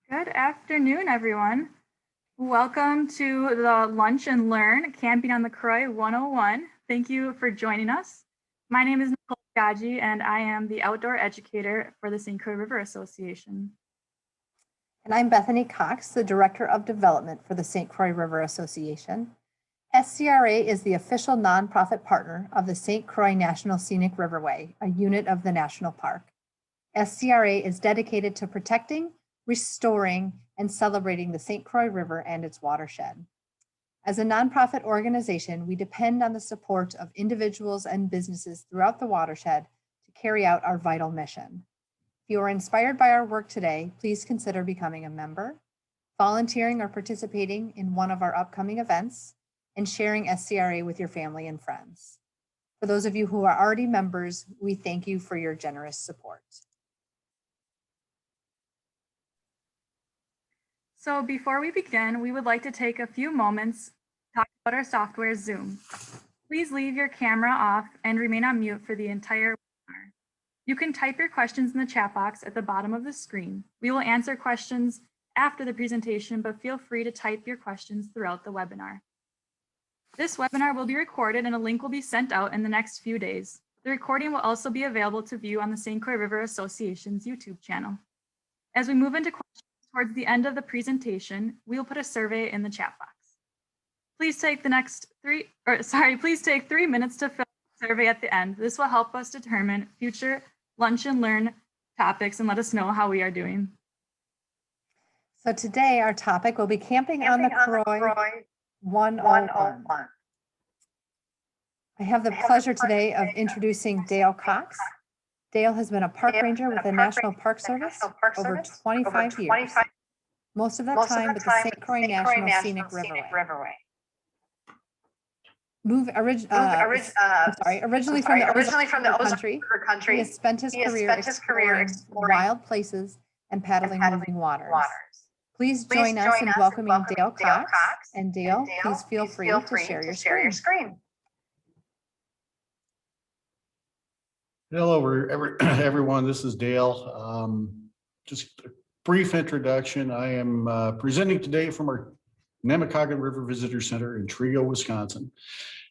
Good afternoon, everyone. Welcome to the Lunch and Learn Camping on the Croix 101. Thank you for joining us. My name is Nicole Gaji, and I am the outdoor educator for the St. Croix River Association. And I'm Bethany Cox, the Director of Development for the St. Croix River Association. SCRA is the official nonprofit partner of the St. Croix National Scenic Riverway, a unit of the National Park. SCRA is dedicated to protecting, restoring, and celebrating the St. Croix River and its watershed. As a nonprofit organization, we depend on the support of individuals and businesses throughout the watershed to carry out our vital mission. If you are inspired by our work today, please consider becoming a member, volunteering or participating in one of our upcoming events, and sharing SCRA with your family and friends. For those of you who are already members, we thank you for your generous support. So before we begin, we would like to take a few moments to talk about our software, Zoom. Please leave your camera off and remain on mute for the entire webinar. You can type your questions in the chat box at the bottom of the screen. We will answer questions after the presentation, but feel free to type your questions throughout the webinar. This webinar will be recorded and a link will be sent out in the next few days. The recording will also be available to view on the St. Croix River Association's YouTube channel. As we move into questions towards the end of the presentation, we will put a survey in the chat box. Please take please take 3 minutes to fill out the survey at the end. This will help us determine future lunch and learn topics and let us know how we are doing. So today our topic will be camping on the Croix 101. I have the pleasure today of introducing Dale Cox. Dale has been a park ranger with the National Park Service over 25 years, most of that time with the St. Croix National Scenic Riverway. Originally from the Ozarks country, he has spent his career exploring wild places and paddling moving waters. Please join us in welcoming Dale Cox. And Dale, please feel free to share your screen. Hello, everyone. This is Dale. Just a brief introduction. I am presenting today from our Namicogen River Visitor Center in Trego, Wisconsin.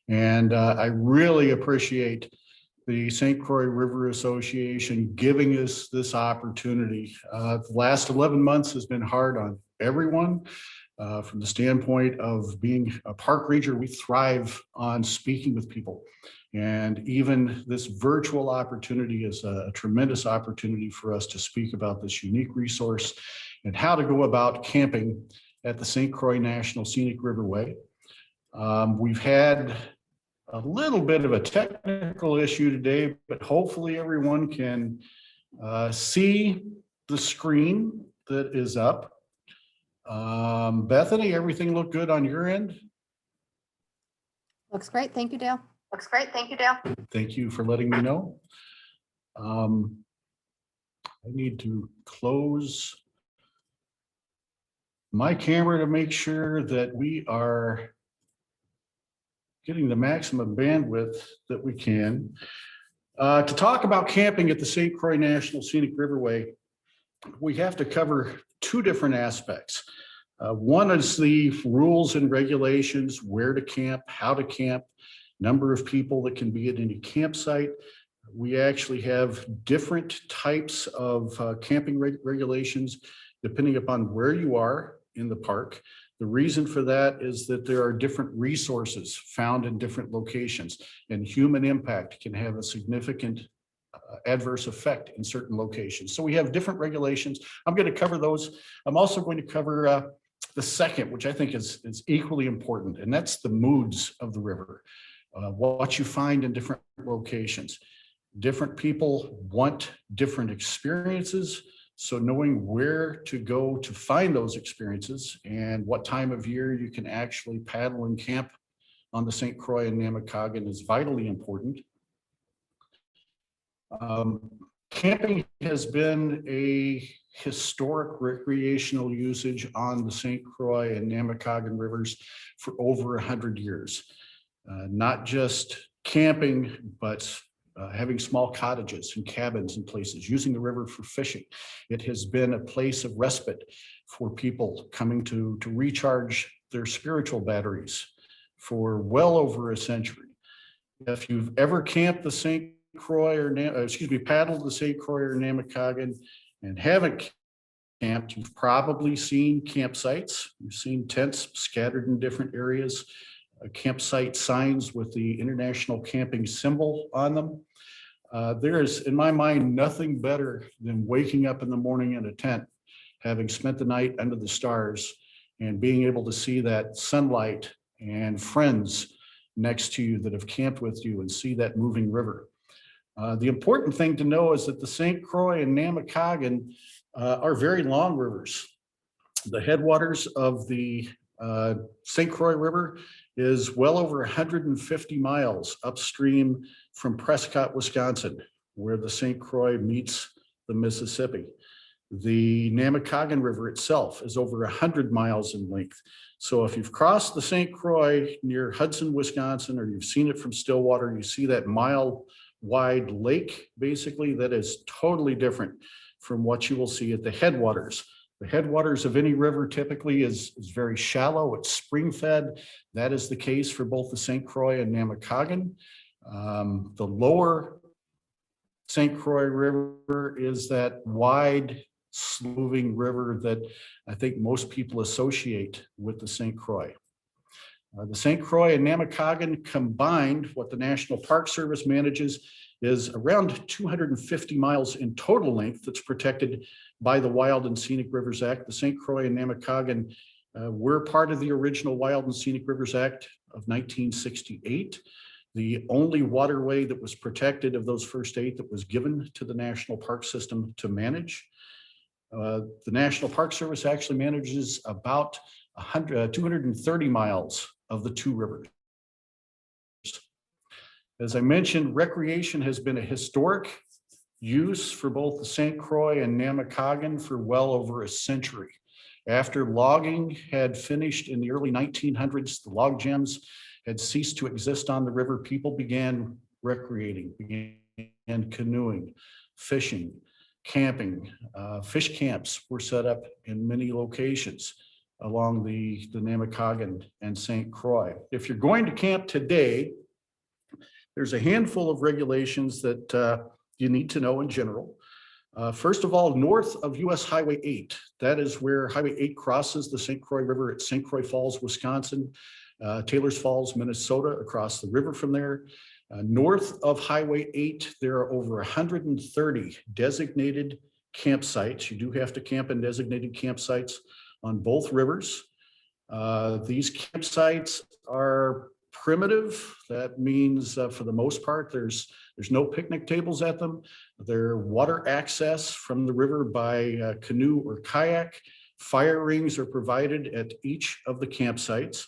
And I really appreciate the St. Croix River Association giving us this opportunity. The last 11 months has been hard on everyone. From the standpoint of being a park ranger, we thrive on speaking with people. And even this virtual opportunity is a tremendous opportunity for us to speak about this unique resource and how to go about camping at the St. Croix National Scenic Riverway. We've had a little bit of a technical issue today, but hopefully everyone can see the screen that is up. Bethany, everything look good on your end? Looks great. Thank you, Dale. Looks great. Thank you, Dale. Thank you for letting me know. I need to close my camera to make sure that we are getting the maximum bandwidth that we can. To talk about camping at the St. Croix National Scenic Riverway, we have to cover two different aspects. One is the rules and regulations, where to camp, how to camp, number of people that can be at any campsite. We actually have different types of camping regulations depending upon where you are in the park. The reason for that is that there are different resources found in different locations, and human impact can have a significant adverse effect in certain locations. So we have different regulations. I'm going to cover those. I'm also going to cover the second, which I think is equally important, and that's the moods of the river. What you find in different locations. Different people want different experiences. So knowing where to go to find those experiences and what time of year you can actually paddle and camp on the St. Croix and Namekagon is vitally important. Camping has been a historic recreational usage on the St. Croix and Namekagon rivers for over 100 years. Not just camping, but having small cottages and cabins and places, using the river for fishing. It has been a place of respite for people coming to recharge their spiritual batteries for well over a century. If you've ever camped the St. Croix or, paddled the St. Croix or Namekagon and haven't camped, you've probably seen campsites. You've seen tents scattered in different areas, campsite signs with the international camping symbol on them. There is, in my mind, nothing better than waking up in the morning in a tent, having spent the night under the stars and being able to see that sunlight and friends next to you that have camped with you and see that moving river. The important thing to know is that the St. Croix and Namekagon are very long rivers. The headwaters of the St. Croix River is well over 150 miles upstream from Prescott, Wisconsin, where the St. Croix meets the Mississippi. The Namicogen River itself is over 100 miles in length. So if you've crossed the St. Croix near Hudson, Wisconsin, or you've seen it from Stillwater, you see that mile-wide lake, basically, that is totally different from what you will see at the headwaters. The headwaters of any river typically is very shallow. It's spring-fed. That is the case for both the St. Croix and Namekagon. The lower St. Croix River is that wide, moving river that I think most people associate with the St. Croix. The St. Croix and Namekagon combined, what the National Park Service manages is around 250 miles in total length that's protected by the Wild and Scenic Rivers Act. The St. Croix and Namekagon were part of the original Wild and Scenic Rivers Act of 1968. The only waterway that was protected of those first 8 that was given to the National Park System to manage. The National Park Service actually manages about 230 miles of the 2 rivers. As I mentioned, recreation has been a historic use for both the St. Croix and Namekagon for well over a century. After logging had finished in the early 1900s, the log jams had ceased to exist on the river. People began recreating, began canoeing, fishing, camping. Fish camps were set up in many locations along the Namicogen and St. Croix. If you're going to camp today, there's a handful of regulations that you need to know in general. First of all, north of US Highway 8, that is where Highway 8 crosses the St. Croix River at St. Croix Falls, Wisconsin, Taylors Falls, Minnesota, across the river from there. North of Highway 8, there are over 130 designated campsites. You do have to camp in designated campsites on both rivers. These campsites are primitive. That means for the most part, there's no picnic tables at them. They're water access from the river by canoe or kayak. Fire rings are provided at each of the campsites.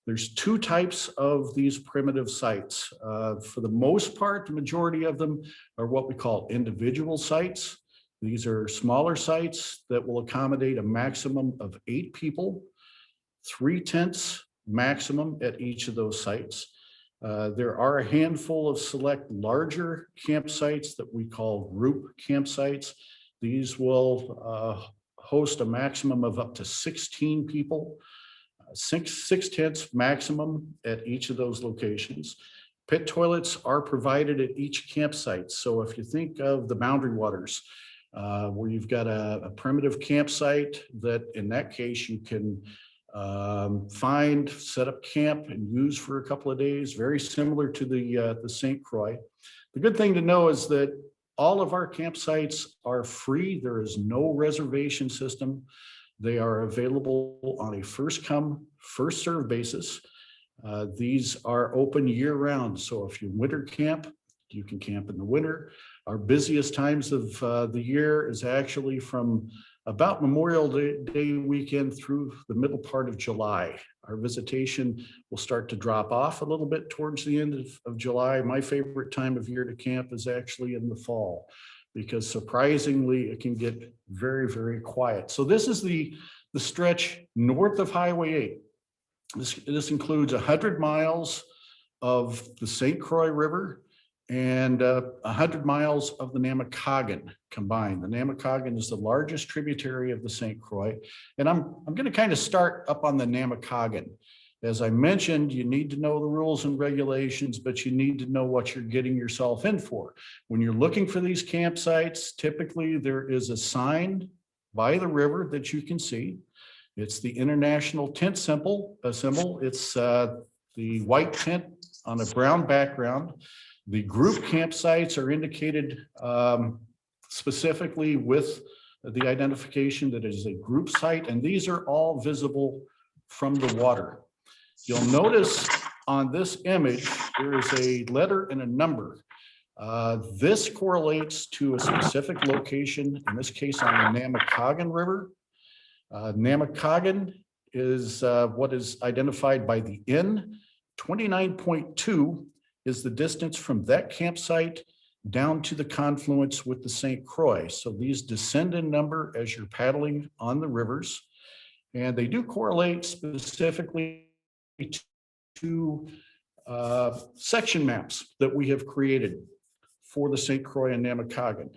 There's 2 types of these primitive sites. For the most part, the majority of them are what we call individual sites. These are smaller sites that will accommodate a maximum of 8 people, 3 tents maximum at each of those sites. There are a handful of select larger campsites that we call group campsites. These will host a maximum of up to 16 people, six tents maximum at each of those locations. Pit toilets are provided at each campsite. So if you think of the Boundary Waters, where you've got a primitive campsite that in that case you can find, set up camp and use for a couple of days, very similar to the St. Croix. The good thing to know is that all of our campsites are free. There is no reservation system. They are available on a first come, first served basis. These are open year round. So if you winter camp, you can camp in the winter. Our busiest times of the year is actually from about Memorial Day weekend through the middle part of July. Our visitation will start to drop off a little bit towards the end of July. My favorite time of year to camp is actually in the fall, because surprisingly, it can get very, very quiet. So this is the stretch north of Highway 8. This includes 100 miles of the St. Croix River and 100 miles of the Namicogen combined. The Namicogen is the largest tributary of the St. Croix. And I'm going to kind of start up on the Namicogen. As I mentioned, you need to know the rules and regulations, but you need to know what you're getting yourself in for. When you're looking for these campsites, typically there is a sign by the river that you can see. It's the international tent symbol. It's the white tent on a brown background. The group campsites are indicated specifically with the identification that it is a group site, and these are all visible from the water. You'll notice on this image, there is a letter and a number. This correlates to a specific location, in this case on the Namicogon River. Namicogon is what is identified by the N. 29.2 is the distance from that campsite down to the confluence with the St. Croix. So these descend in number as you're paddling on the rivers, and they do correlate specifically to section maps that we have created for the St. Croix and Namekagon.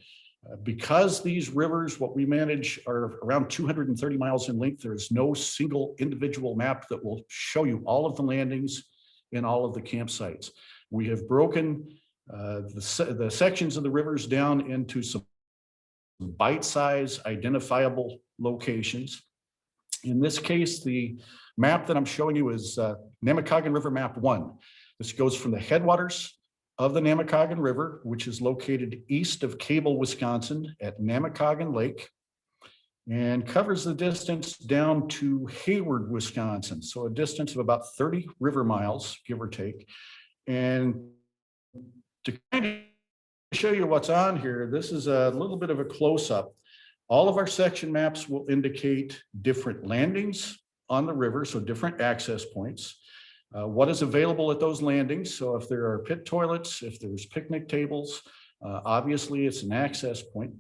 Because these rivers, what we manage, are around 230 miles in length, there is no single individual map that will show you all of the landings in all of the campsites. We have broken the sections of the rivers down into some bite-sized identifiable locations. In this case, the map that I'm showing you is Namicogon River Map 1. This goes from the headwaters of the Namicogon River, which is located east of Cable, Wisconsin at Namicogon Lake, and covers the distance down to Hayward, Wisconsin. So a distance of about 30 river miles, give or take. And to kind of show you what's on here, this is a little bit of a close-up. All of our section maps will indicate different landings on the river, so different access points. What is available at those landings? So if there are pit toilets, if there's picnic tables, obviously it's an access point.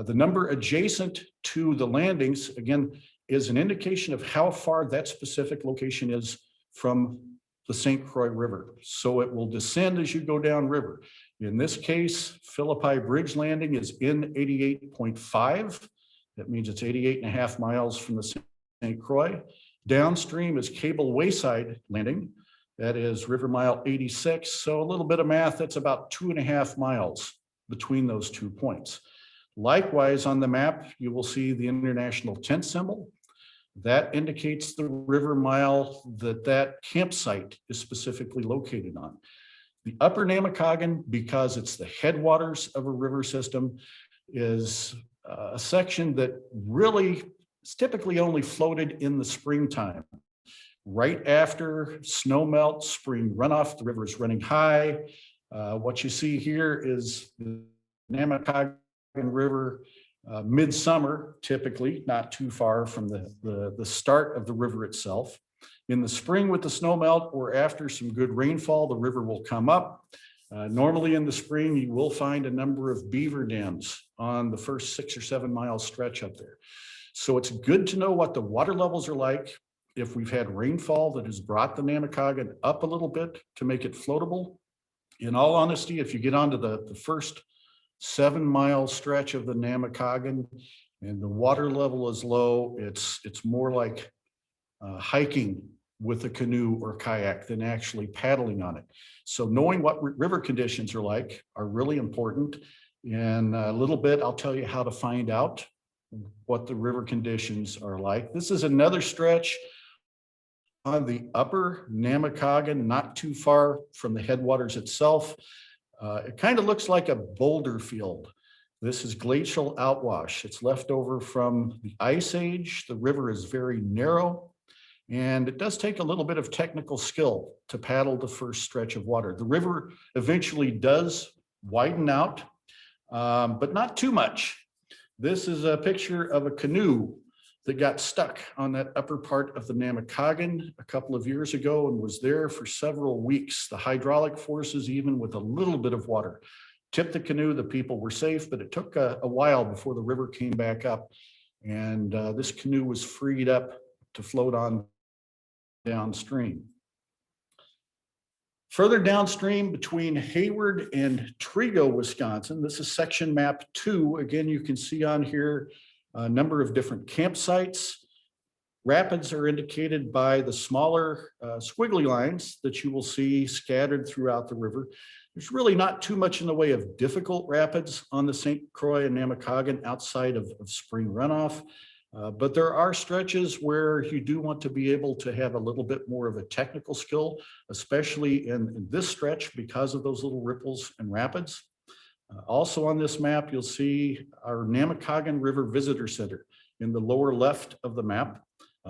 The number adjacent to the landings, again, is an indication of how far that specific location is from the St. Croix River. So it will descend as you go down river. In this case, Philippi Bridge Landing is in 88.5. That means it's 88.5 miles from the St. Croix. Downstream is Cable Wayside Landing. That is River Mile 86. So a little bit of math, that's about 2.5 miles between those 2 points. Likewise, on the map, you will see the international tent symbol. That indicates the river mile that campsite is specifically located on. The upper Namicogon, because it's the headwaters of a river system, is a section that really is typically only floated in the springtime. Right after snow melt, spring runoff, the river is running high. What you see here is the Namicogon River midsummer, typically not too far from the start of the river itself. In the spring with the snow melt or after some good rainfall, the river will come up. Normally in the spring, you will find a number of beaver dams on the first 6 or 7 mile stretch up there. So it's good to know what the water levels are like. If we've had rainfall that has brought the Namicogon up a little bit to make it floatable. In all honesty, if you get onto the first 7 mile stretch of the Namicogon and the water level is low, it's more like hiking with a canoe or kayak than actually paddling on it. So knowing what river conditions are like are really important. In a little bit, I'll tell you how to find out what the river conditions are like. This is another stretch on the upper Namicogon, not too far from the headwaters itself. It kind of looks like a boulder field. This is glacial outwash. It's left over from the ice age. The river is very narrow, and it does take a little bit of technical skill to paddle the first stretch of water. The river eventually does widen out, but not too much. This is a picture of a canoe that got stuck on that upper part of the Namicogon a couple of years ago and was there for several weeks. The hydraulic forces, even with a little bit of water, tipped the canoe. The people were safe, but it took a while before the river came back up. And this canoe was freed up to float on downstream. Further downstream between Hayward and Trigo, Wisconsin, this is section map 2. Again, you can see on here a number of different campsites. Rapids are indicated by the smaller squiggly lines that you will see scattered throughout the river. There's really not too much in the way of difficult rapids on the St. Croix and Namekagon outside of spring runoff. But there are stretches where you do want to be able to have a little bit more of a technical skill, especially in this stretch because of those little ripples and rapids. Also on this map, you'll see our Namicogen River Visitor Center in the lower left of the map.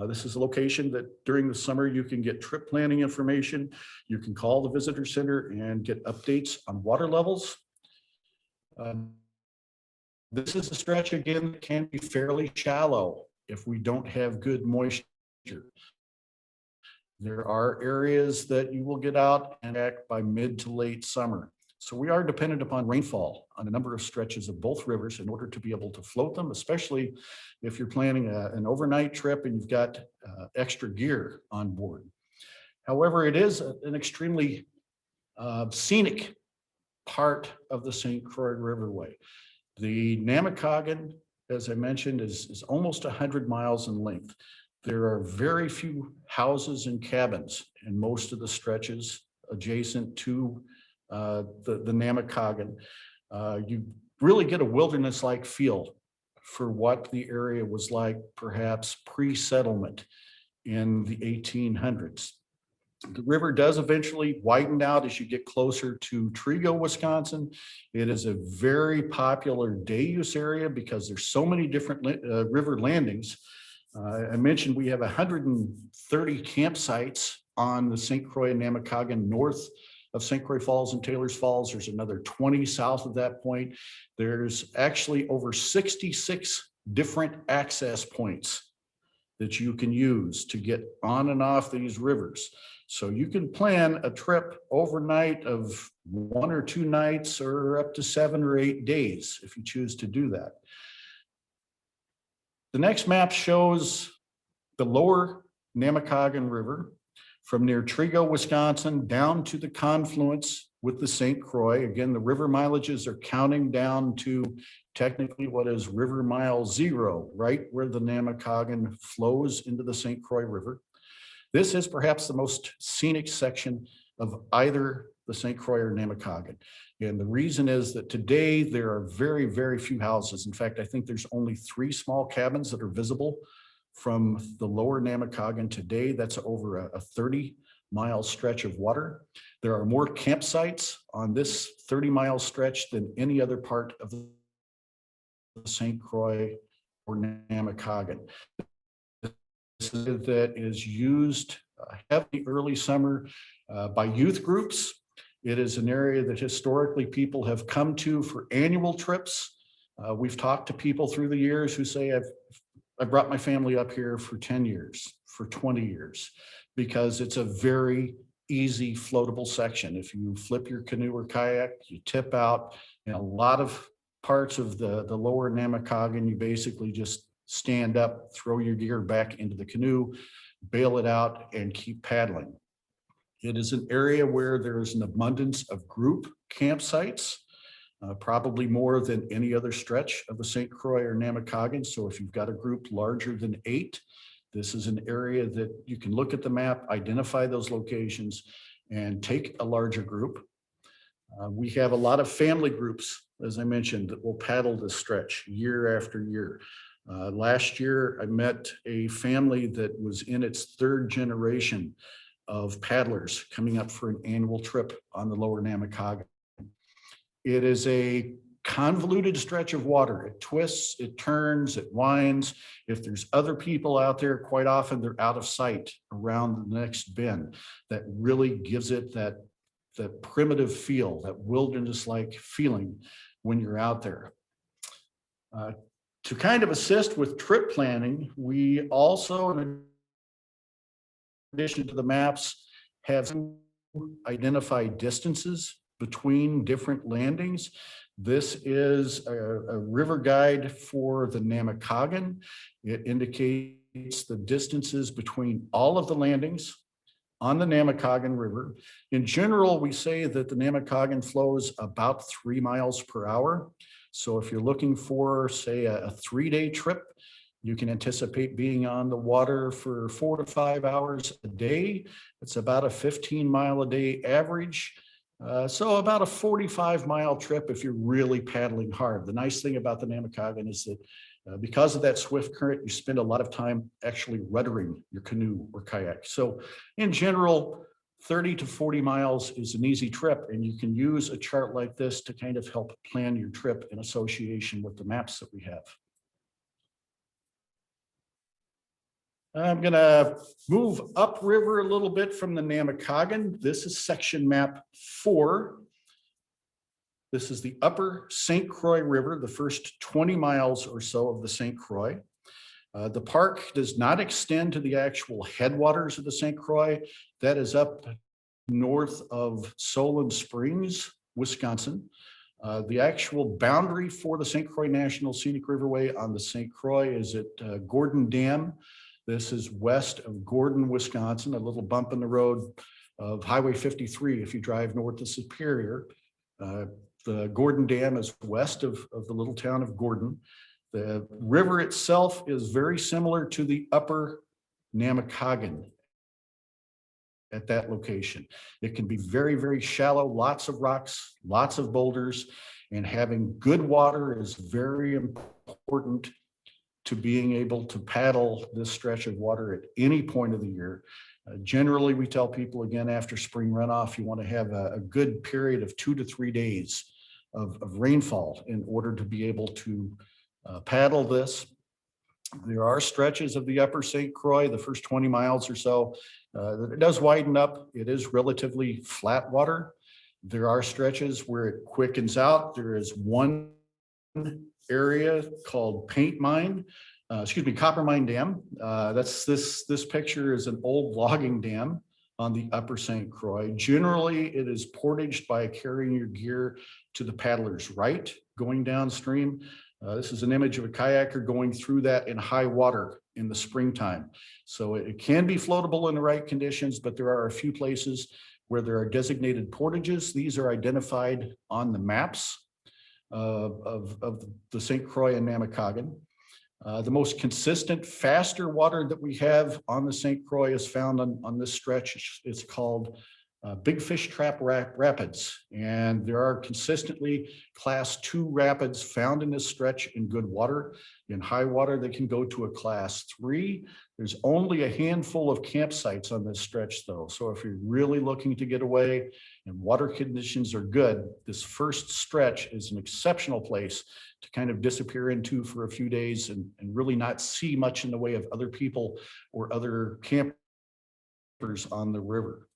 This is a location that during the summer you can get trip planning information. You can call the visitor center and get updates on water levels. This is a stretch again that can be fairly shallow if we don't have good moisture. There are areas that you will get out and act by mid to late summer. So we are dependent upon rainfall on a number of stretches of both rivers in order to be able to float them, especially if you're planning an overnight trip and you've got extra gear on board. However, it is an extremely scenic part of the St. Croix Riverway. The Namicogen, as I mentioned, is almost 100 miles in length. There are very few houses and cabins in most of the stretches adjacent to the Namicogen. You really get a wilderness-like feel for what the area was like, perhaps pre-settlement in the 1800s. The river does eventually widen out as you get closer to Trigo, Wisconsin. It is a very popular day use area because there's so many different river landings. I mentioned we have 130 campsites on the St. Croix and Namekagon north of St. Croix Falls and Taylor's Falls. There's another 20 south of that point. There's actually over 66 different access points that you can use to get on and off these rivers. So you can plan a trip overnight of 1 or 2 nights or up to 7 or 8 days if you choose to do that. The next map shows the lower Namicogon River from near Trigo, Wisconsin, down to the confluence with the St. Croix. Again, the river mileages are counting down to technically what is river mile 0, right where the Namicogon flows into the St. Croix River. This is perhaps the most scenic section of either the St. Croix or Namicogon. And the reason is that today there are very, very few houses. In fact, I think there's only 3 small cabins that are visible from the lower Namicogon today. That's over a 30-mile stretch of water. There are more campsites on this 30-mile stretch than any other part of the St. Croix or Namicogon. That is used heavily early summer by youth groups. It is an area that historically people have come to for annual trips. We've talked to people through the years who say, I brought my family up here for 10 years, for 20 years, because it's a very easy floatable section. If you flip your canoe or kayak, you tip out. In a lot of parts of the lower Namicogon, you basically just stand up, throw your gear back into the canoe, bail it out, and keep paddling. It is an area where there is an abundance of group campsites, probably more than any other stretch of the St. Croix or Namicogon. So if you've got a group larger than 8, this is an area that you can look at the map, identify those locations, and take a larger group. We have a lot of family groups, as I mentioned, that will paddle this stretch year after year. Last year, I met a family that was in its 3rd generation of paddlers coming up for an annual trip on the lower Namicogon. It is a convoluted stretch of water. It twists, it turns, it winds. If there's other people out there, quite often they're out of sight around the next bend. That really gives it that primitive feel, that wilderness-like feeling when you're out there. To kind of assist with trip planning, we also, in addition to the maps, have identified distances between different landings. This is a river guide for the Namicogon. It indicates the distances between all of the landings on the Namicogon River. In general, we say that the Namicogon flows about 3 miles per hour. So if you're looking for, say, a 3-day trip, you can anticipate being on the water for 4 to 5 hours a day. It's about a 15-mile-a-day average. So about a 45-mile trip if you're really paddling hard. The nice thing about the Namicogon is that because of that swift current, you spend a lot of time actually ruddering your canoe or kayak. So in general, 30 to 40 miles is an easy trip, and you can use a chart like this to kind of help plan your trip in association with the maps that we have. I'm going to move upriver a little bit from the Namicogon. This is section map 4. This is the upper St. Croix River, the first 20 miles or so of the St. Croix. The park does not extend to the actual headwaters of the St. Croix. That is up north of Solon Springs, Wisconsin. The actual boundary for the St. Croix National Scenic Riverway on the St. Croix is at Gordon Dam. This is west of Gordon, Wisconsin, a little bump in the road of Highway 53 if you drive north of Superior. The Gordon Dam is west of the little town of Gordon. The river itself is very similar to the upper Namicogon at that location. It can be very, very shallow, lots of rocks, lots of boulders, and having good water is very important to being able to paddle this stretch of water at any point of the year. Generally, we tell people, again, after spring runoff, you want to have a good period of 2 to 3 days of rainfall in order to be able to paddle this. There are stretches of the upper St. Croix, the first 20 miles or so, that it does widen up. It is relatively flat water. There are stretches where it quickens out. There is one area called Copper Mine Dam. That's this picture is an old logging dam on the upper St. Croix. Generally, it is portaged by carrying your gear to the paddler's right, going downstream. This is an image of a kayaker going through that in high water in the springtime. So it can be floatable in the right conditions, but there are a few places where there are designated portages. These are identified on the maps of the St. Croix and Namekagon. The most consistent, faster water that we have on the St. Croix is found on this stretch. It's called Big Fish Trap Rapids. And there are consistently class 2 rapids found in this stretch in good water. In high water, they can go to a class 3. There's only a handful of campsites on this stretch though. So if you're really looking to get away and water conditions are good, this first stretch is an exceptional place to kind of disappear into for a few days and really not see much in the way of other people or other campers on the river.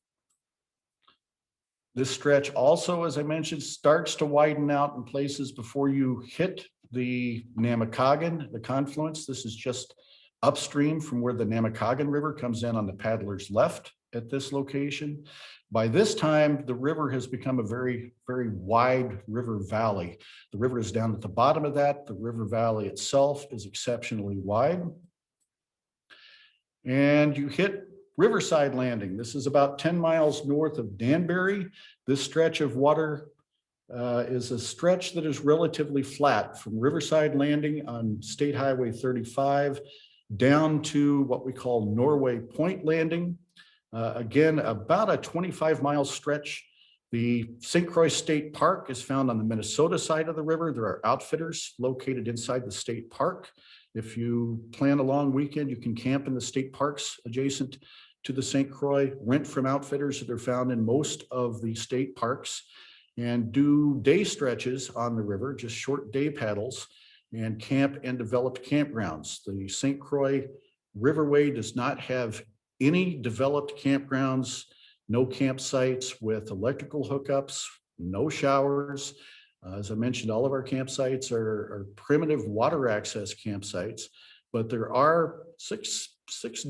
This stretch also, as I mentioned, starts to widen out in places before you hit the Namicogon, the confluence. This is just upstream from where the Namicogon River comes in on the paddler's left at this location. By this time, the river has become a very, very wide river valley. The river is down at the bottom of that. The river valley itself is exceptionally wide. And you hit Riverside Landing. This is about 10 miles north of Danbury. This stretch of water is a stretch that is relatively flat from Riverside Landing on State Highway 35 down to what we call Norway Point Landing. Again, about a 25-mile stretch. The St. Croix State Park is found on the Minnesota side of the river. There are outfitters located inside the state park. If you plan a long weekend, you can camp in the state parks adjacent to the St. Croix, rent from outfitters that are found in most of the state parks, and do day stretches on the river, just short day paddles, and camp in developed campgrounds. The St. Croix Riverway does not have any developed campgrounds, no campsites with electrical hookups, no showers. As I mentioned, all of our campsites are primitive water access campsites, but there are six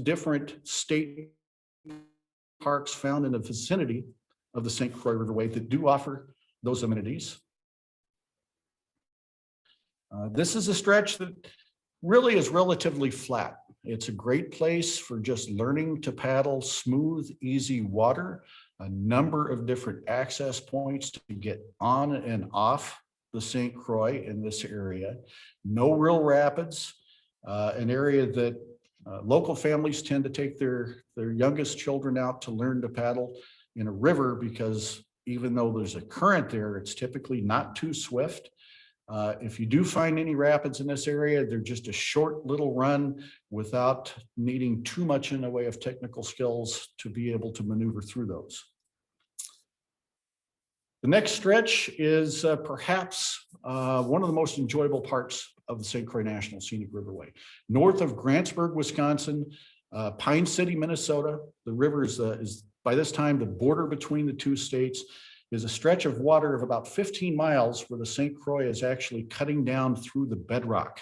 different state parks found in the vicinity of the St. Croix Riverway that do offer those amenities. This is a stretch that really is relatively flat. It's a great place for just learning to paddle smooth, easy water, a number of different access points to get on and off the St. Croix in this area. No real rapids, an area that local families tend to take their youngest children out to learn to paddle in a river, because even though there's a current there, it's typically not too swift. If you do find any rapids in this area, they're just a short little run without needing too much in the way of technical skills to be able to maneuver through those. The next stretch is perhaps one of the most enjoyable parts of the St. Croix National Scenic Riverway. North of Grantsburg, Wisconsin, Pine City, Minnesota, the river is by this time the border between the two states, is a stretch of water of about 15 miles where the St. Croix is actually cutting down through the bedrock.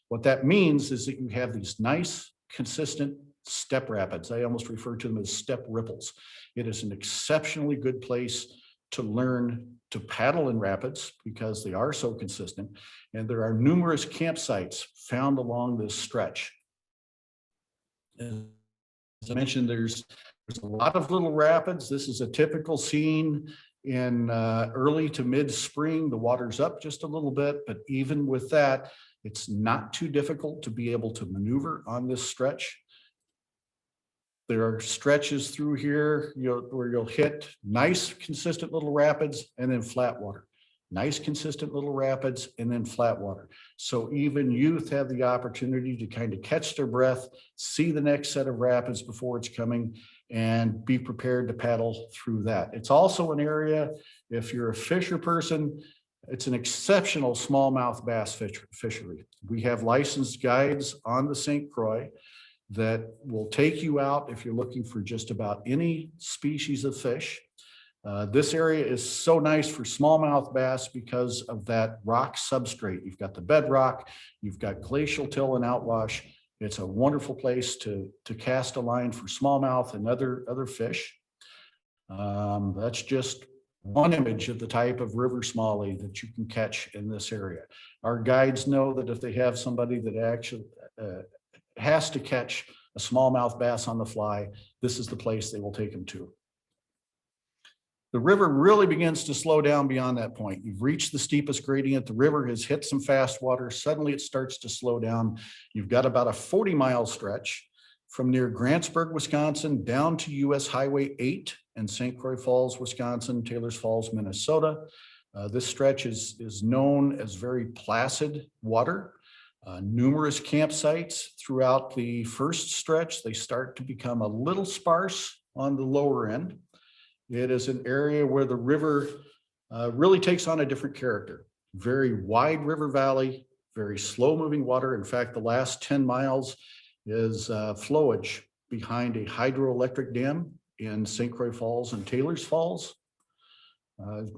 What that means is that you have these nice, consistent step rapids. I almost refer to them as step ripples. It is an exceptionally good place to learn to paddle in rapids because they are so consistent. And there are numerous campsites found along this stretch. As I mentioned, there's a lot of little rapids. This is a typical scene in early to mid spring. The water's up just a little bit, but even with that, it's not too difficult to be able to maneuver on this stretch. There are stretches through here where you'll hit nice, consistent little rapids and then flat water. Nice, consistent little rapids and then flat water. So even youth have the opportunity to kind of catch their breath, see the next set of rapids before it's coming, and be prepared to paddle through that. It's also an area, if you're a fisher person, it's an exceptional smallmouth bass fishery. We have licensed guides on the St. Croix that will take you out if you're looking for just about any species of fish. This area is so nice for smallmouth bass because of that rock substrate. You've got the bedrock, you've got glacial till and outwash. It's a wonderful place to cast a line for smallmouth and other fish. That's just one image of the type of river smallie that you can catch in this area. Our guides know that if they have somebody that actually has to catch a smallmouth bass on the fly, this is the place they will take them to. The river really begins to slow down beyond that point. You've reached the steepest gradient. The river has hit some fast water. Suddenly it starts to slow down. You've got about a 40-mile stretch from near Grantsburg, Wisconsin, down to US Highway 8 in St. Croix Falls, Wisconsin, Taylors Falls, Minnesota. This stretch is known as very placid water. Numerous campsites throughout the first stretch. They start to become a little sparse on the lower end. It is an area where the river really takes on a different character. Very wide river valley, very slow moving water. In fact, the last 10 miles is flowage behind a hydroelectric dam in St. Croix Falls and Taylors Falls.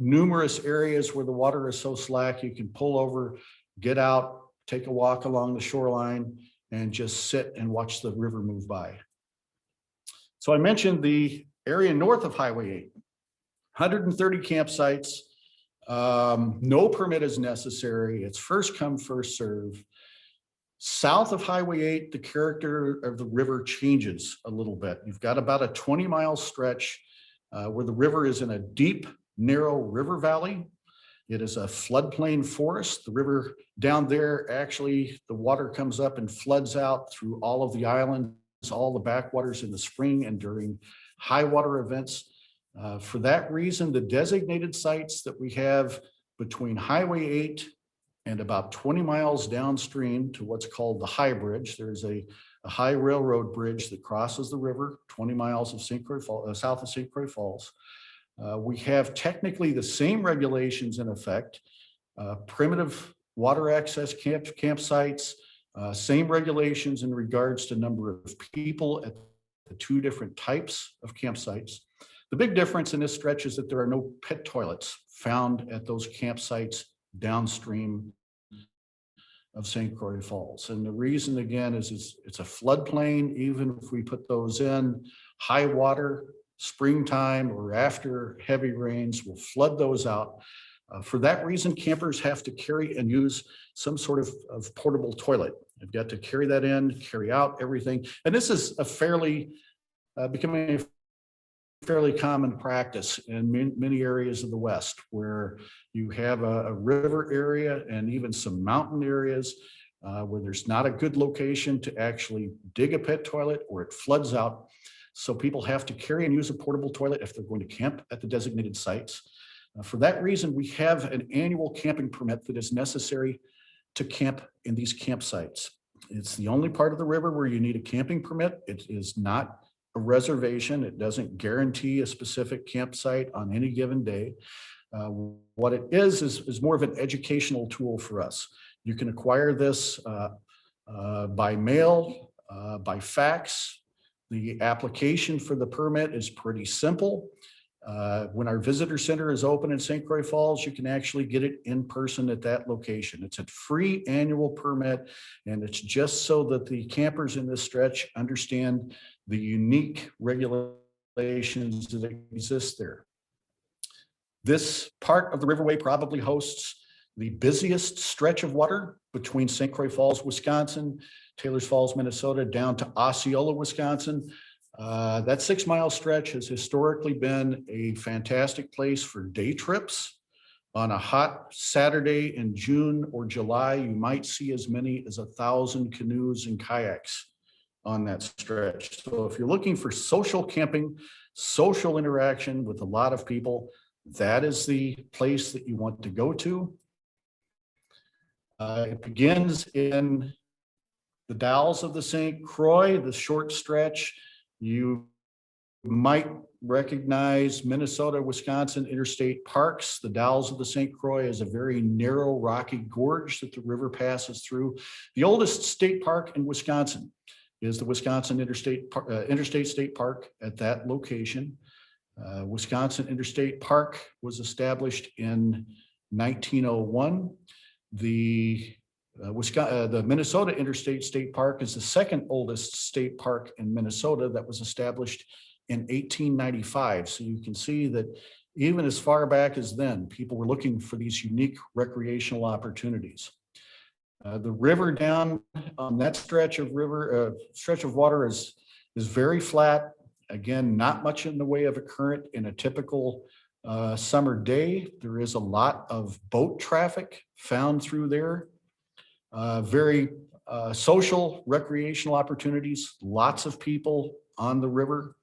Numerous areas where the water is so slack, you can pull over, get out, take a walk along the shoreline, and just sit and watch the river move by. So I mentioned the area north of Highway 8, 130 campsites. No permit is necessary. It's first come, first serve. South of Highway 8, the character of the river changes a little bit. You've got about a 20-mile stretch where the river is in a deep, narrow river valley. It is a floodplain forest. The river down there, actually, the water comes up and floods out through all of the islands, all the backwaters in the spring and during high water events. For that reason, the designated sites that we have between Highway 8 and about 20 miles downstream to what's called the High Bridge. There's a high railroad bridge that crosses the river 20 miles of St. Croix Falls, south of St. Croix Falls. We have technically the same regulations in effect, primitive water access campsites, same regulations in regards to number of people at the two different types of campsites. The big difference in this stretch is that there are no pit toilets found at those campsites downstream of St. Croix Falls. And the reason, again, is it's a floodplain. Even if we put those in, high water, springtime, or after heavy rains will flood those out. For that reason, campers have to carry and use some sort of portable toilet. I've got to carry that in, carry out everything. And this is a becoming a fairly common practice in many areas of the West, where you have a river area and even some mountain areas where there's not a good location to actually dig a pit toilet, or it floods out. So people have to carry and use a portable toilet if they're going to camp at the designated sites. For that reason, we have an annual camping permit that is necessary to camp in these campsites. It's the only part of the river where you need a camping permit. It is not a reservation. It doesn't guarantee a specific campsite on any given day. What it is more of an educational tool for us. You can acquire this by mail, by fax. The application for the permit is pretty simple. When our visitor center is open in St. Croix Falls, you can actually get it in person at that location. It's a free annual permit, and it's just so that the campers in this stretch understand the unique regulations that exist there. This part of the Riverway probably hosts the busiest stretch of water between St. Croix Falls, Wisconsin, Taylors Falls, Minnesota, down to Osceola, Wisconsin. That 6-mile stretch has historically been a fantastic place for day trips. On a hot Saturday in June or July, you might see as many as 1,000 canoes and kayaks on that stretch. So if you're looking for social camping, social interaction with a lot of people, that is the place that you want to go to. It begins in the Dalles of the St. Croix, the short stretch. You might recognize Minnesota, Wisconsin interstate parks. The Dalles of the St. Croix is a very narrow, rocky gorge that the river passes through. The oldest state park in Wisconsin is the Wisconsin Interstate State Park at that location. Wisconsin Interstate Park was established in 1901. The Minnesota Interstate State Park is the second oldest state park in Minnesota that was established in 1895. So you can see that even as far back as then, people were looking for these unique recreational opportunities. The river down on that stretch of water is very flat. Again, not much in the way of a current in a typical summer day. There is a lot of boat traffic found through there. Very social, recreational opportunities, lots of people on the river.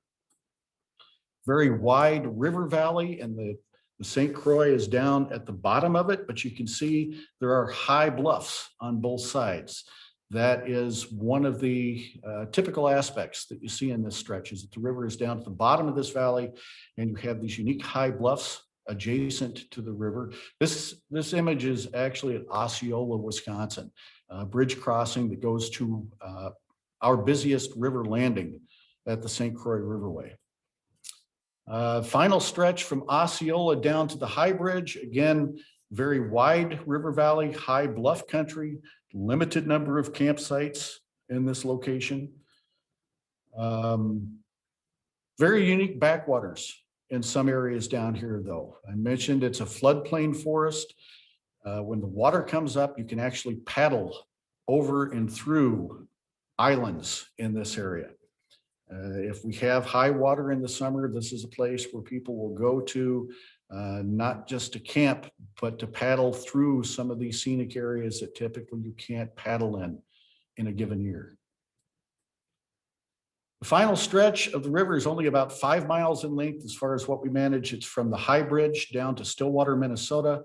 Very wide river valley, and the St. Croix is down at the bottom of it, but you can see there are high bluffs on both sides. That is one of the typical aspects that you see in this stretch, is that the river is down at the bottom of this valley, and you have these unique high bluffs adjacent to the river. This image is actually at Osceola, Wisconsin, a bridge crossing that goes to our busiest river landing at the St. Croix Riverway. Final stretch from Osceola down to the High Bridge. Again, very wide river valley, high bluff country, limited number of campsites in this location. Very unique backwaters in some areas down here, though. I mentioned it's a floodplain forest. When the water comes up, you can actually paddle over and through islands in this area. If we have high water in the summer, this is a place where people will go to, not just to camp, but to paddle through some of these scenic areas that typically you can't paddle in a given year. The final stretch of the river is only about 5 miles in length as far as what we manage. It's from the High Bridge down to Stillwater, Minnesota.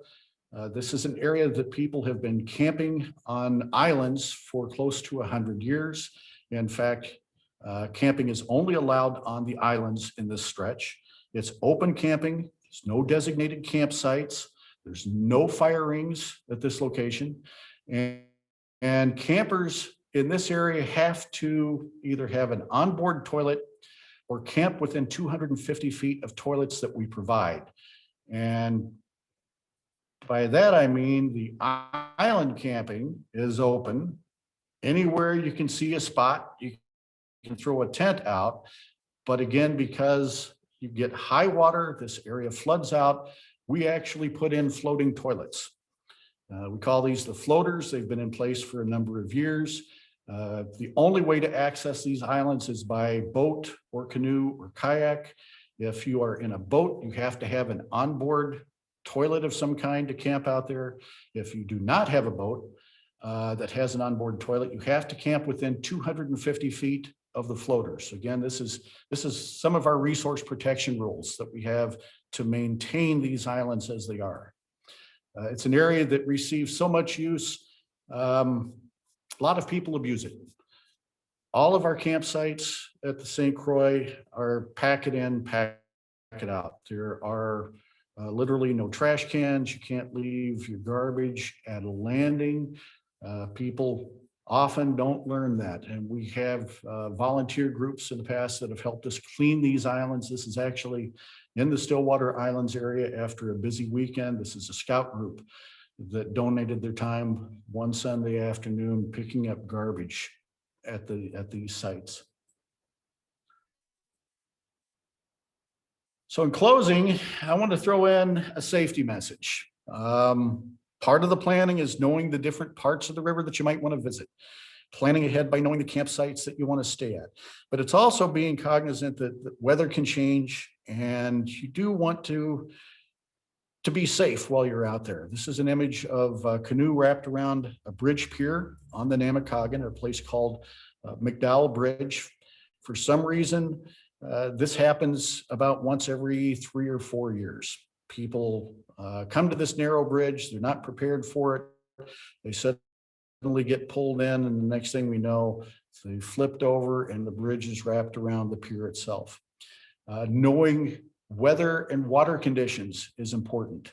This is an area that people have been camping on islands for close to 100 years. In fact, camping is only allowed on the islands in this stretch. It's open camping. There's no designated campsites. There's no fire rings at this location. And campers in this area have to either have an onboard toilet or camp within 250 feet of toilets that we provide. And by that, I mean the island camping is open. Anywhere you can see a spot, you can throw a tent out. But again, because you get high water, this area floods out, we actually put in floating toilets. We call these the floaters. They've been in place for a number of years. The only way to access these islands is by boat or canoe or kayak. If you are in a boat, you have to have an onboard toilet of some kind to camp out there. If you do not have a boat that has an onboard toilet, you have to camp within 250 feet of the floaters. Again, this is some of our resource protection rules that we have to maintain these islands as they are. It's an area that receives so much use. A lot of people abuse it. All of our campsites at the St. Croix are pack it in, pack it out. There are literally no trash cans. You can't leave your garbage at a landing. People often don't learn that. And we have volunteer groups in the past that have helped us clean these islands. This is actually in the Stillwater Islands area after a busy weekend. This is a scout group that donated their time one Sunday afternoon picking up garbage at these sites. So in closing, I want to throw in a safety message. Part of the planning is knowing the different parts of the river that you might want to visit. Planning ahead by knowing the campsites that you want to stay at. But it's also being cognizant that the weather can change and you do want to be safe while you're out there. This is an image of a canoe wrapped around a bridge pier on the Namicogen, a place called McDowell Bridge. For some reason, this happens about once every 3 or 4 years. People come to this narrow bridge, they're not prepared for it. They suddenly get pulled in, and the next thing we know, they flipped over and the bridge is wrapped around the pier itself. Knowing weather and water conditions is important.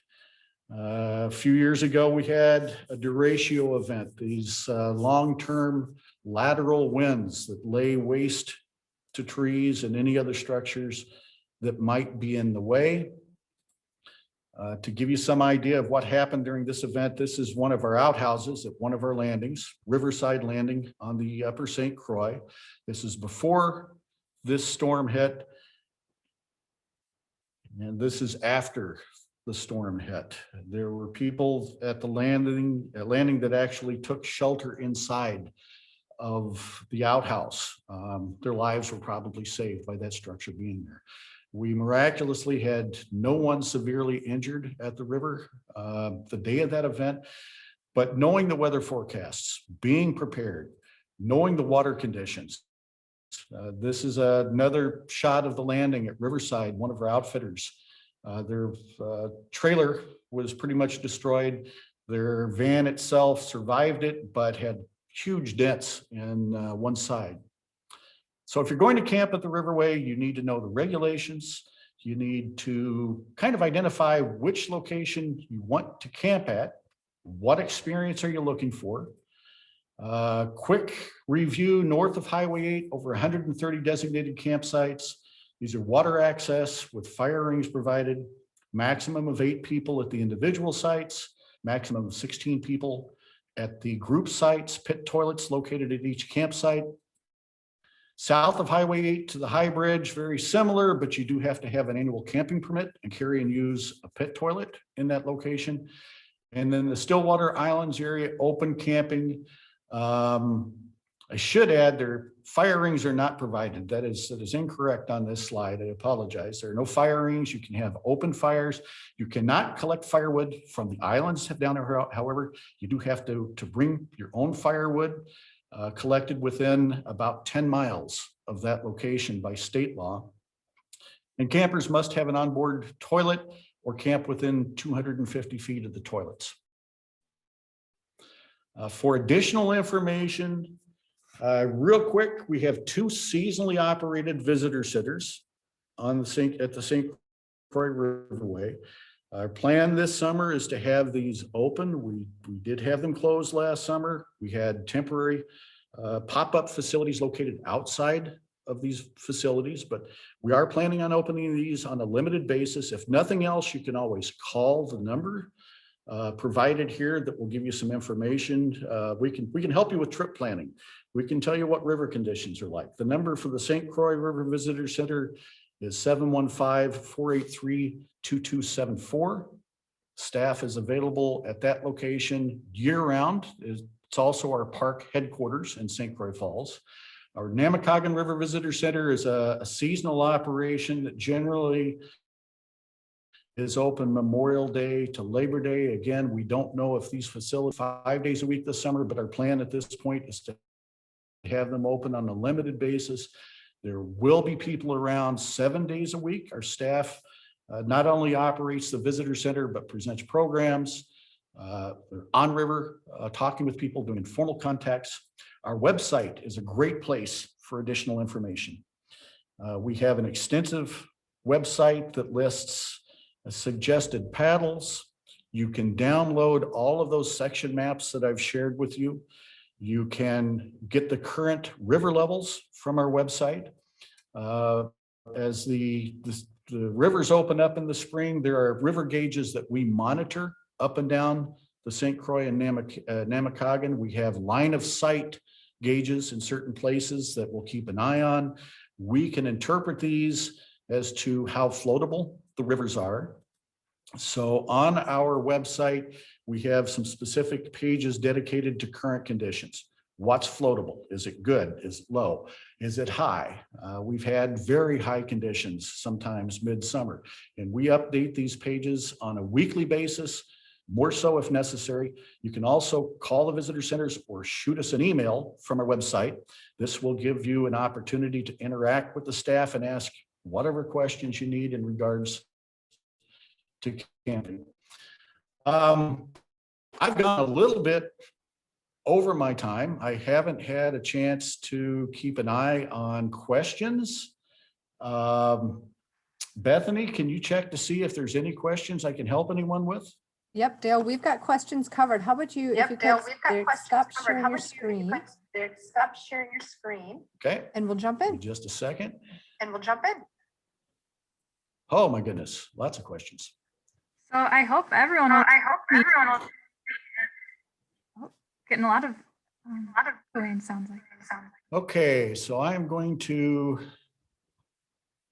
A few years ago, we had a derecho event, these long-term lateral winds that lay waste to trees and any other structures that might be in the way. To give you some idea of what happened during this event, this is one of our outhouses at one of our landings, Riverside Landing on the Upper St. Croix. This is before this storm hit. And this is after the storm hit. There were people at the landing that actually took shelter inside of the outhouse. Their lives were probably saved by that structure being there. We miraculously had no one severely injured at the river the day of that event, but knowing the weather forecasts, being prepared, knowing the water conditions. This is another shot of the landing at Riverside, one of our outfitters. Their trailer was pretty much destroyed. Their van itself survived it, but had huge dents in one side. So if you're going to camp at the Riverway, you need to know the regulations. You need to kind of identify which location you want to camp at. What experience are you looking for? Quick review: north of Highway 8, over 130 designated campsites. These are water access with fire rings provided, maximum of 8 people at the individual sites, maximum of 16 people at the group sites, pit toilets located at each campsite. South of Highway 8 to the High Bridge, very similar, but you do have to have an annual camping permit and carry and use a pit toilet in that location. And then the Stillwater Islands area, open camping. I should add, their fire rings are not provided. That is incorrect on this slide. I apologize. There are no fire rings. You can have open fires. You cannot collect firewood from the islands down there. However, you do have to bring your own firewood collected within about 10 miles of that location by state law. And campers must have an onboard toilet or camp within 250 feet of the toilets. For additional information, real quick, we have 2 seasonally operated visitor sitters at the St. Croix Riverway. Our plan this summer is to have these open. We did have them closed last summer. We had temporary pop-up facilities located outside of these facilities, but we are planning on opening these on a limited basis. If nothing else, you can always call the number provided here that will give you some information. We can help you with trip planning. We can tell you what river conditions are like. The number for the St. Croix River Visitor Center is 715-483-2274. Staff is available at that location year round. It's also our park headquarters in St. Croix Falls. Our Namicogon River Visitor Center is a seasonal operation that generally is open Memorial Day to Labor Day. Again, we don't know if these facilities 5 days a week this summer, but our plan at this point is to have them open on a limited basis. There will be people around 7 days a week. Our staff not only operates the visitor center, but presents programs. They're on river, talking with people, doing informal contacts. Our website is a great place for additional information. We have an extensive website that lists suggested paddles. You can download all of those section maps that I've shared with you. You can get the current river levels from our website. As the rivers open up in the spring, there are river gauges that we monitor up and down the St. Croix and Namekagon. We have line of sight gauges in certain places that we'll keep an eye on. We can interpret these as to how floatable the rivers are. So on our website, we have some specific pages dedicated to current conditions. What's floatable? Is it good? Is it low? Is it high? We've had very high conditions, sometimes midsummer, and we update these pages on a weekly basis, more so if necessary. You can also call the visitor centers or shoot us an email from our website. This will give you an opportunity to interact with the staff and ask whatever questions you need in regards to camping. I've gone a little bit over my time. I haven't had a chance to keep an eye on questions. Bethany, can you check to see if there's any questions I can help anyone with? Yep, Dale, we've got questions covered. How about you? If you could stop sharing your screen, Stop sharing your screen. Okay, and we'll jump in in. just a second. And we'll jump in. Oh my goodness, lots of questions. So I hope everyone will getting a lot of rain sounds like. Okay, so I am going to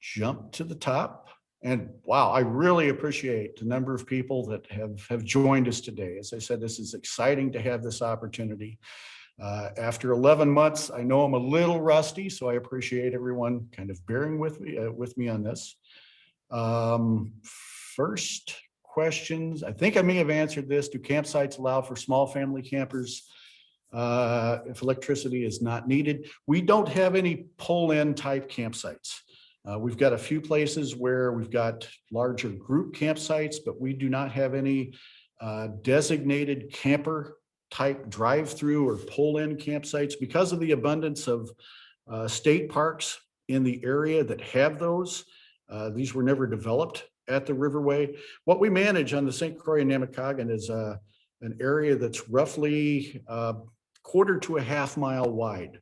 jump to the top. And wow, I really appreciate the number of people that have joined us today. As I said, this is exciting to have this opportunity. After 11 months, I know I'm a little rusty, so I appreciate everyone kind of bearing with me on this. First questions, I think I may have answered this. Do campsites allow for small family campers if electricity is not needed? We don't have any pull-in type campsites. We've got a few places where we've got larger group campsites, but we do not have any designated camper type drive-through or pull-in campsites because of the abundance of state parks in the area that have those. These were never developed at the Riverway. What we manage on the St. Croix and Namekagon is an area that's roughly quarter to a half mile wide.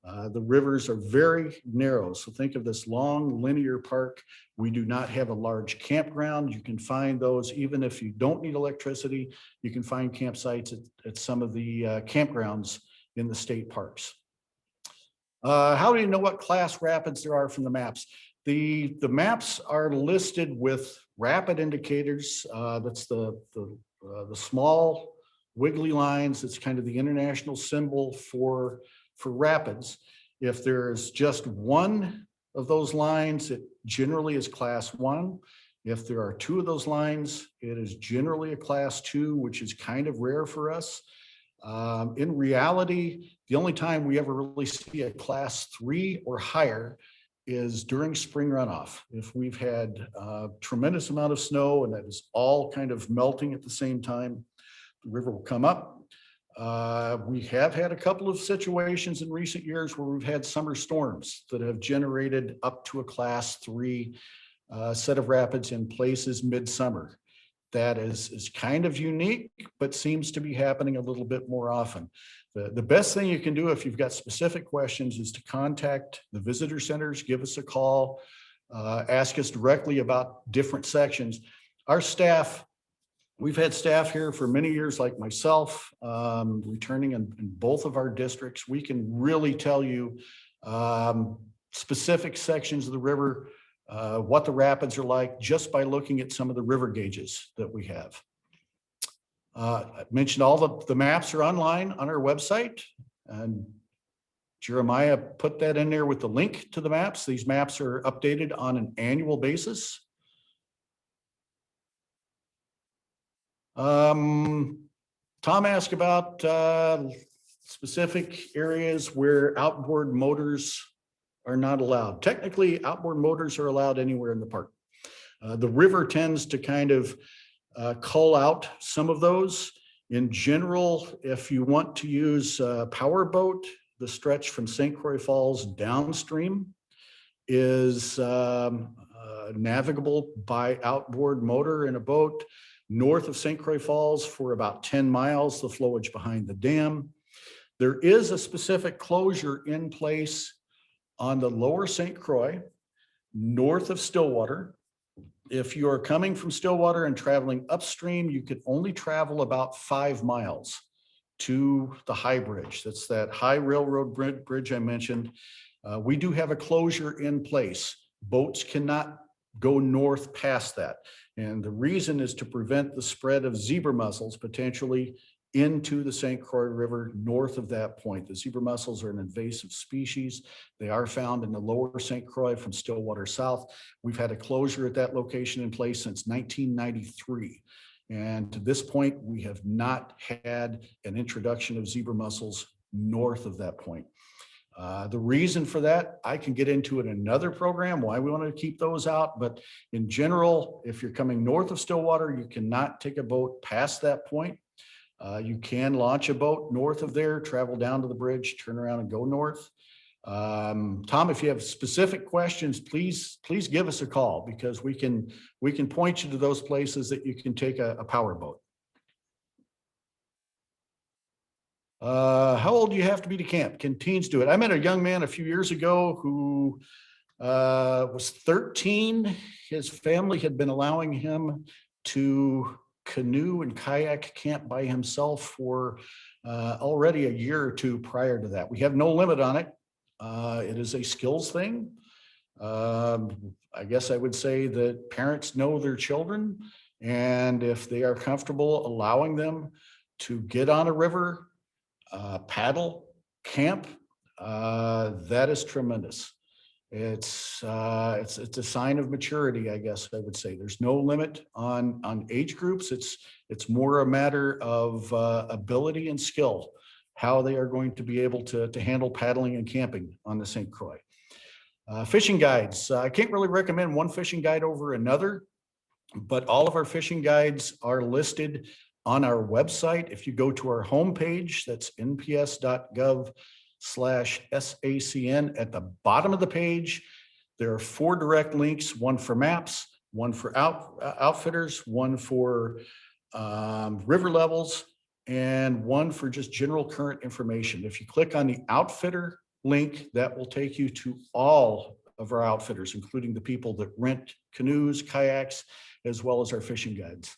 The rivers are very narrow, so think of this long linear park. We do not have a large campground. You can find those even if you don't need electricity. You can find campsites at some of the campgrounds in the state parks. How do you know what class rapids there are from the maps? The maps are listed with rapid indicators. That's the small wiggly lines. It's kind of the international symbol for rapids. If there's just one of those lines, it generally is class 1. If there are 2 of those lines, it is generally a class 2, which is kind of rare for us. In reality, the only time we ever really see a class 3 or higher is during spring runoff. If we've had a tremendous amount of snow and that is all kind of melting at the same time, the river will come up. We have had a couple of situations in recent years where we've had summer storms that have generated up to a class 3 set of rapids in places midsummer. That is kind of unique, but seems to be happening a little bit more often. The best thing you can do if you've got specific questions is to contact the visitor centers, give us a call, ask us directly about different sections. Our staff, we've had staff here for many years like myself, returning in both of our districts. We can really tell you specific sections of the river, what the rapids are like just by looking at some of the river gauges that we have. I mentioned all the maps are online on our website, and Jeremiah put that in there with the link to the maps. These maps are updated on an annual basis. Tom asked about specific areas where outboard motors are not allowed. Technically, outboard motors are allowed anywhere in the park. The river tends to kind of cull out some of those. In general, if you want to use a power boat, the stretch from St. Croix Falls downstream is navigable by outboard motor in a boat. North of St. Croix Falls for about 10 miles, the flowage behind the dam. There is a specific closure in place on the lower St. Croix, north of Stillwater. If you are coming from Stillwater and traveling upstream, you could only travel about 5 miles to the high bridge. That's that high railroad bridge I mentioned. We do have a closure in place. Boats cannot go north past that. And the reason is to prevent the spread of zebra mussels potentially into the St. Croix River north of that point. The zebra mussels are an invasive species. They are found in the lower St. Croix from Stillwater south. We've had a closure at that location in place since 1993. And to this point, we have not had an introduction of zebra mussels north of that point. The reason for that, I can get into it in another program, why we want to keep those out. But in general, if you're coming north of Stillwater, you cannot take a boat past that point. You can launch a boat north of there, travel down to the bridge, turn around and go north. Tom, if you have specific questions, please give us a call, because we can point you to those places that you can take a power boat. How old do you have to be to camp? Can teens do it? I met a young man a few years ago who was 13. His family had been allowing him to canoe and kayak camp by himself for already a year or two prior to that. We have no limit on it. It is a skills thing. I guess I would say that parents know their children, and if they are comfortable allowing them to get on a river, paddle, camp, that is tremendous. It's a sign of maturity, I guess I would say. There's no limit on age groups. It's more a matter of ability and skill, how they are going to be able to handle paddling and camping on the St. Croix. Fishing guides. I can't really recommend one fishing guide over another, but all of our fishing guides are listed on our website. If you go to our homepage, that's nps.gov/SACN. At the bottom of the page, there are 4 direct links, one for maps, one for outfitters, one for river levels, and one for just general current information. If you click on the outfitter link, that will take you to all of our outfitters, including the people that rent canoes, kayaks, as well as our fishing guides.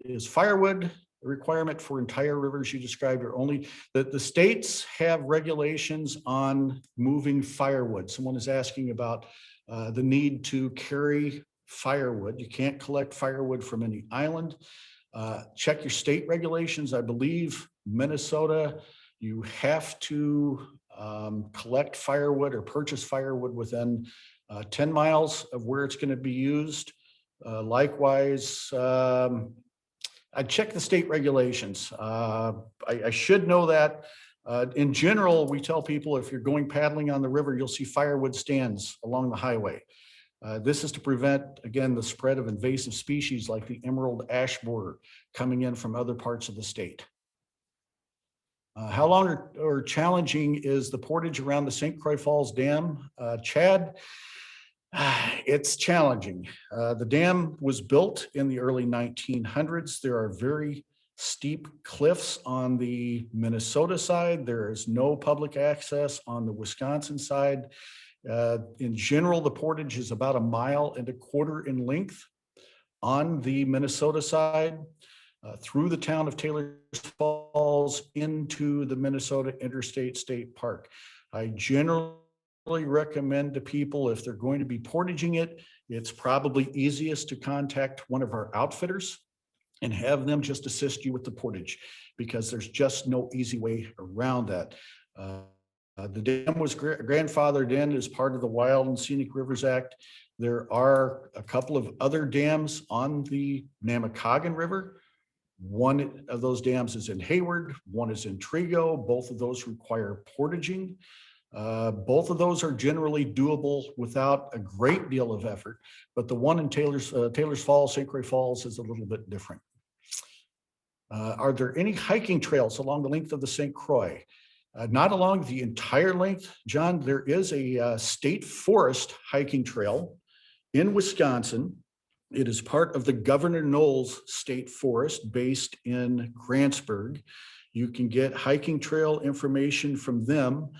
Is firewood a requirement for entire rivers you described, or only that the states have regulations on moving firewood? Someone is asking about the need to carry firewood. You can't collect firewood from any island. Check your state regulations. I believe Minnesota, you have to collect firewood or purchase firewood within 10 miles of where it's going to be used. Likewise, I check the state regulations. I should know that. In general, we tell people if you're going paddling on the river, you'll see firewood stands along the highway. This is to prevent, again, the spread of invasive species like the emerald ash borer coming in from other parts of the state. How long or challenging is the portage around the St. Croix Falls Dam? Chad, it's challenging. The dam was built in the early 1900s. There are very steep cliffs on the Minnesota side. There is no public access on the Wisconsin side. In general, the portage is about 1.25 miles in length on the Minnesota side, through the town of Taylor Falls into the Minnesota Interstate State Park. I generally recommend to people, if they're going to be portaging it, it's probably easiest to contact one of our outfitters and have them just assist you with the portage, because there's just no easy way around that. The dam was grandfathered in as part of the Wild and Scenic Rivers Act. There are a couple of other dams on the Namicogen River. One of those dams is in Hayward, one is in Trigo. Both of those require portaging. Both of those are generally doable without a great deal of effort, but the one in Taylor's Falls, St. Croix Falls, is a little bit different. Are there any hiking trails along the length of the St. Croix? Not along the entire length, John. There is a state forest hiking trail in Wisconsin. It is part of the Governor Knowles State Forest based in Grantsburg. You can get hiking trail information from them.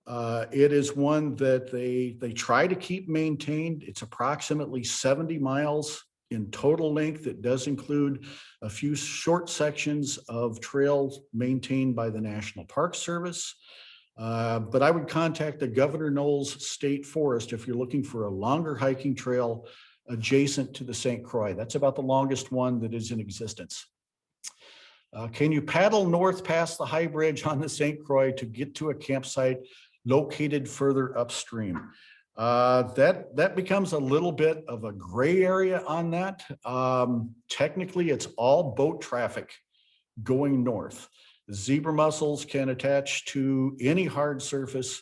It is one that they try to keep maintained. It's approximately 70 miles in total length. It does include a few short sections of trails maintained by the National Park Service. But I would contact the Governor Knowles State Forest if you're looking for a longer hiking trail adjacent to the St. Croix. That's about the longest one that is in existence. Can you paddle north past the high bridge on the St. Croix to get to a campsite located further upstream? That becomes a little bit of a gray area on that. Technically, it's all boat traffic going north. Zebra mussels can attach to any hard surface,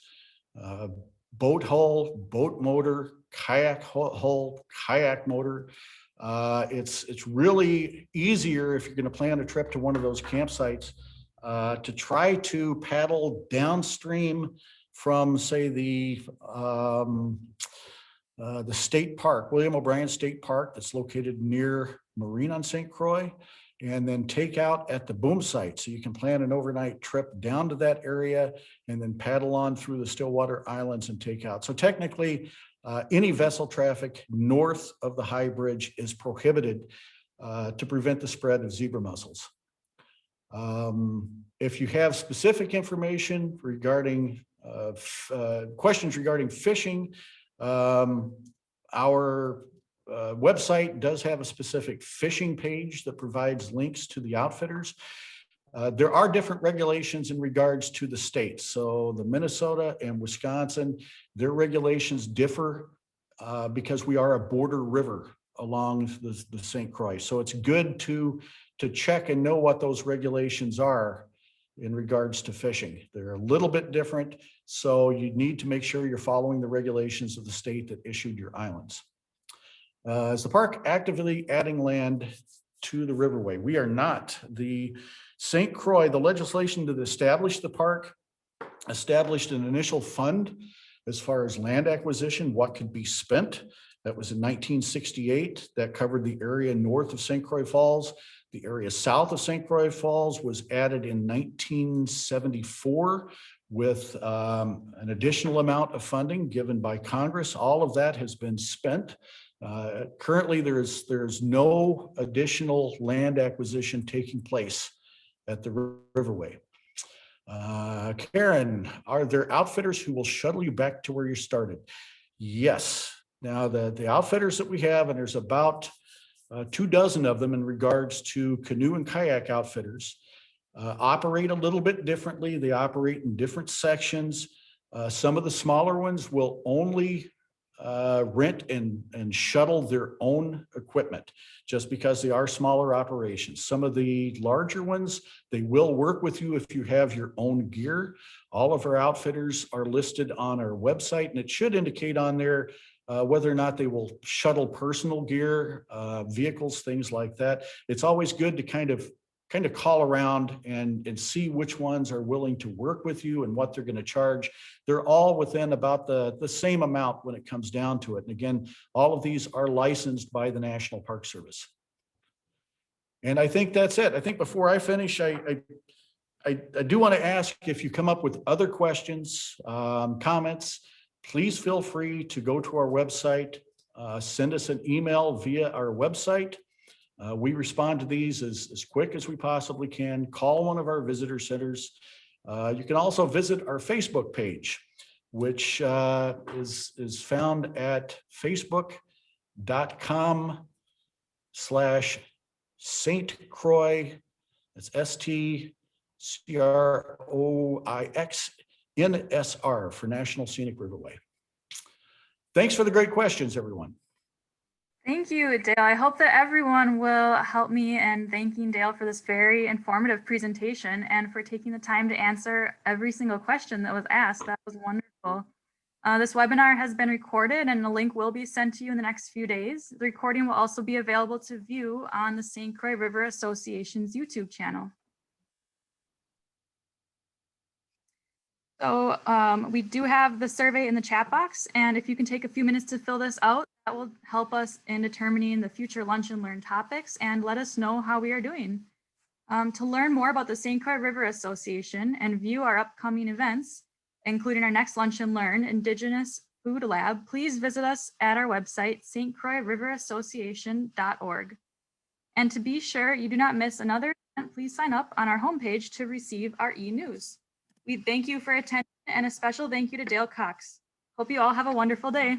boat hull, boat motor, kayak hull, kayak motor. It's really easier if you're going to plan a trip to one of those campsites to try to paddle downstream from, say, the state park, William O'Brien State Park, that's located near Marine on St. Croix, and then take out at the boom site. So you can plan an overnight trip down to that area and then paddle on through the Stillwater Islands and take out. So technically, any vessel traffic north of the high bridge is prohibited to prevent the spread of zebra mussels. If you have specific information regarding questions regarding fishing, our website does have a specific fishing page that provides links to the outfitters. There are different regulations in regards to the states. So the Minnesota and Wisconsin, their regulations differ because we are a border river along the St. Croix. So it's good to check and know what those regulations are in regards to fishing. They're a little bit different. So you need to make sure you're following the regulations of the state that issued your islands. Is the park actively adding land to the riverway? We are not. The St. Croix, the legislation that established the park, established an initial fund as far as land acquisition, what could be spent. That was in 1968. That covered the area north of St. Croix Falls. The area south of St. Croix Falls was added in 1974 with an additional amount of funding given by Congress. All of that has been spent. Currently, there's no additional land acquisition taking place at the riverway. Karen, are there outfitters who will shuttle you back to where you started? Yes. Now, the outfitters that we have, and there's about 24 of them in regards to canoe and kayak outfitters, operate a little bit differently. They operate in different sections. Some of the smaller ones will only rent and shuttle their own equipment just because they are smaller operations. Some of the larger ones, they will work with you if you have your own gear. All of our outfitters are listed on our website, and it should indicate on there whether or not they will shuttle personal gear, vehicles, things like that. It's always good to kind of call around and see which ones are willing to work with you and what they're going to charge. They're all within about the same amount when it comes down to it. And again, all of these are licensed by the National Park Service. And I think that's it. I think before I finish, I do want to ask, if you come up with other questions, comments, please feel free to go to our website, send us an email via our website. We respond to these as quick as we possibly can. Call one of our visitor centers. You can also visit our Facebook page, which is found at facebook.com/St. St. Croix, that's STCROIXNSR for National Scenic Riverway. Thanks for the great questions, everyone. Thank you, Dale. I hope that everyone will help me in thanking Dale for this very informative presentation and for taking the time to answer every single question that was asked. That was wonderful. This webinar has been recorded and a link will be sent to you in the next few days. The recording will also be available to view on the St. Croix River Association's YouTube channel. So we do have the survey in the chat box, and if you can take a few minutes to fill this out, that will help us in determining the future lunch and learn topics and let us know how we are doing. To learn more about the St. Croix River Association and view our upcoming events, including our next Lunch and Learn Indigenous Food Lab, please visit us at our website, stcroixriverassociation.org. And to be sure you do not miss another event, please sign up on our homepage to receive our e-news. We thank you for attending and a special thank you to Dale Cox. Hope you all have a wonderful day.